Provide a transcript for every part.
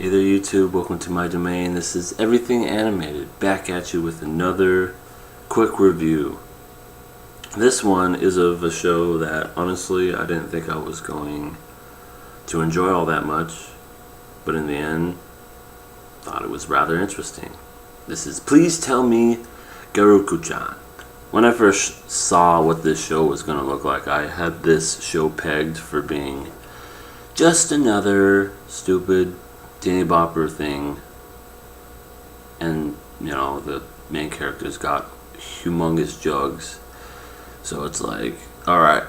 Hey there YouTube, welcome to my domain. This is Everything Animated, back at you with another quick review. This one is of a show that honestly I didn't think I was going to enjoy all that much, but in the end, thought it was rather interesting. This is Please Tell Me Garuku-chan. When I first saw what this show was going to look like, I had this show pegged for being just another stupid teeny bopper thing, and the main character's got humongous jugs, so it's like, alright,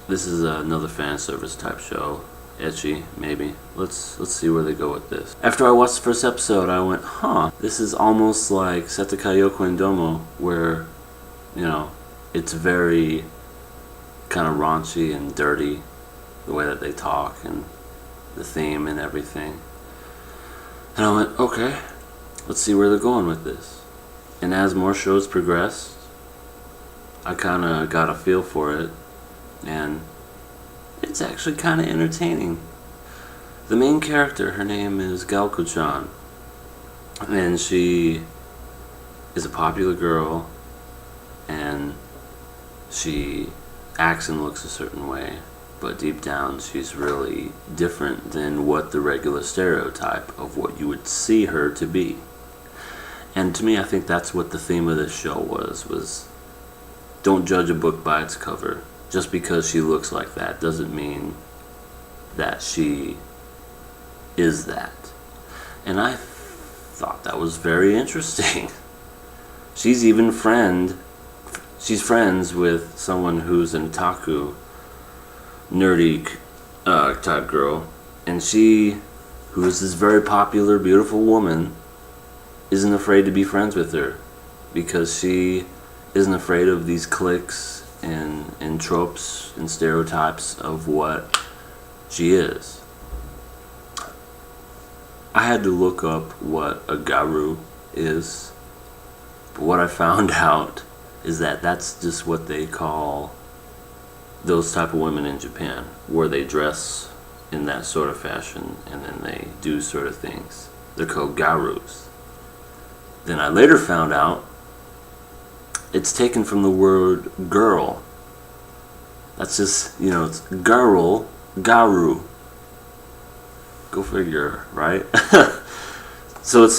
this is another fan service type show, ecchi maybe, let's see where they go with this. After I watched the first episode, I went, this is almost like Setai Yokuen Domo, where it's very kind of raunchy and dirty, the way that they talk and the theme and everything. And I went, okay, let's see where they're going with this. And as more shows progressed, I kind of got a feel for it, and it's actually kind of entertaining. The main character, her name is Garuku-chan, and she is a popular girl, and she acts and looks a certain way. But deep down, she's really different than what the regular stereotype of what you would see her to be. And to me, I think that's what the theme of this show was don't judge a book by its cover. Just because she looks like that doesn't mean that she is that. And I thought that was very interesting. She's friends with someone who's an otaku, nerdy type girl, and she, who is this very popular, beautiful woman, isn't afraid to be friends with her because she isn't afraid of these cliques and tropes and stereotypes of what she is. I had to look up what a garu is, but what I found out is that that's just what they call those type of women in Japan, where they dress in that sort of fashion and then they do sort of things. They're called garus. Then I later found out it's taken from the word girl. That's just, it's girl, garu. Go figure, right? So it's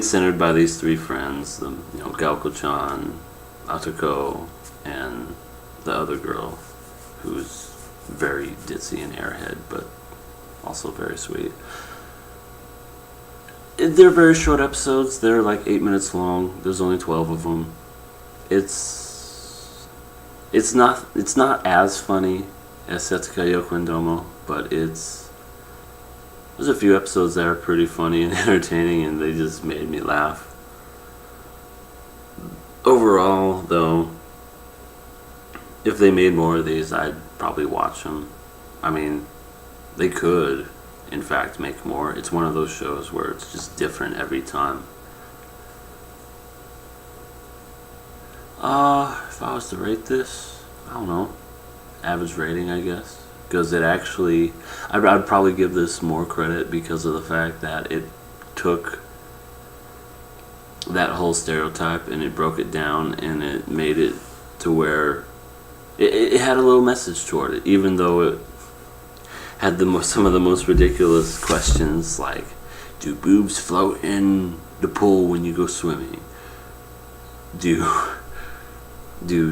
centered by these three friends, Garuku-chan, Atako, and the other girl, who's very ditzy and airhead, but also very sweet. They're very short episodes. They're like 8 minutes long. There's only 12 of them. It's not as funny as Setai Yokuen Domo, but there's a few episodes that are pretty funny and entertaining, and they just made me laugh. Overall, though, if they made more of these, I'd probably watch them. I mean, they could, in fact, make more. It's one of those shows where it's just different every time. If I was to rate this, I don't know, average rating, I guess. Because I'd probably give this more credit because of the fact that it took that whole stereotype and it broke it down and it made it to where it had a little message toward it, even though it had some of the most ridiculous questions, like, do boobs float in the pool when you go swimming? Do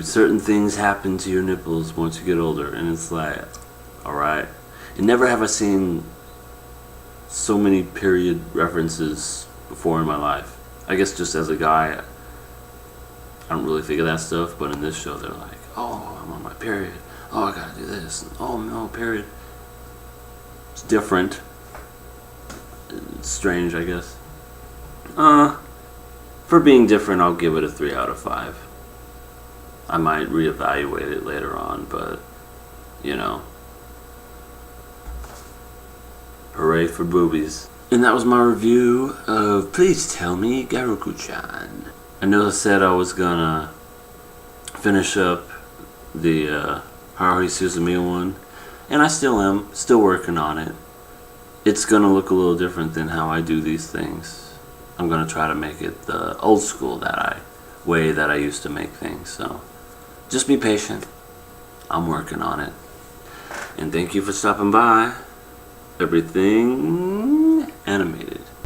certain things happen to your nipples once you get older? And it's like, alright. And never have I seen so many period references before in my life. I guess just as a guy, I don't really think of that stuff, but in this show they're like, oh, I'm on my period. Oh, I gotta do this. Oh, no, period. It's different. It's strange, I guess. For being different, I'll give it a 3 out of 5. I might reevaluate it later on, but, hooray for boobies. And that was my review of Please Tell Me Garuku-chan. I know I said I was gonna finish up the Haruhi Suzumiya one, and I still am, still working on it. it's gonna look a little different than how I do these things. I'm gonna try to make it the old school way that I used to make things. So just be patient. I'm working on it. And thank you for stopping by. Everything Animated.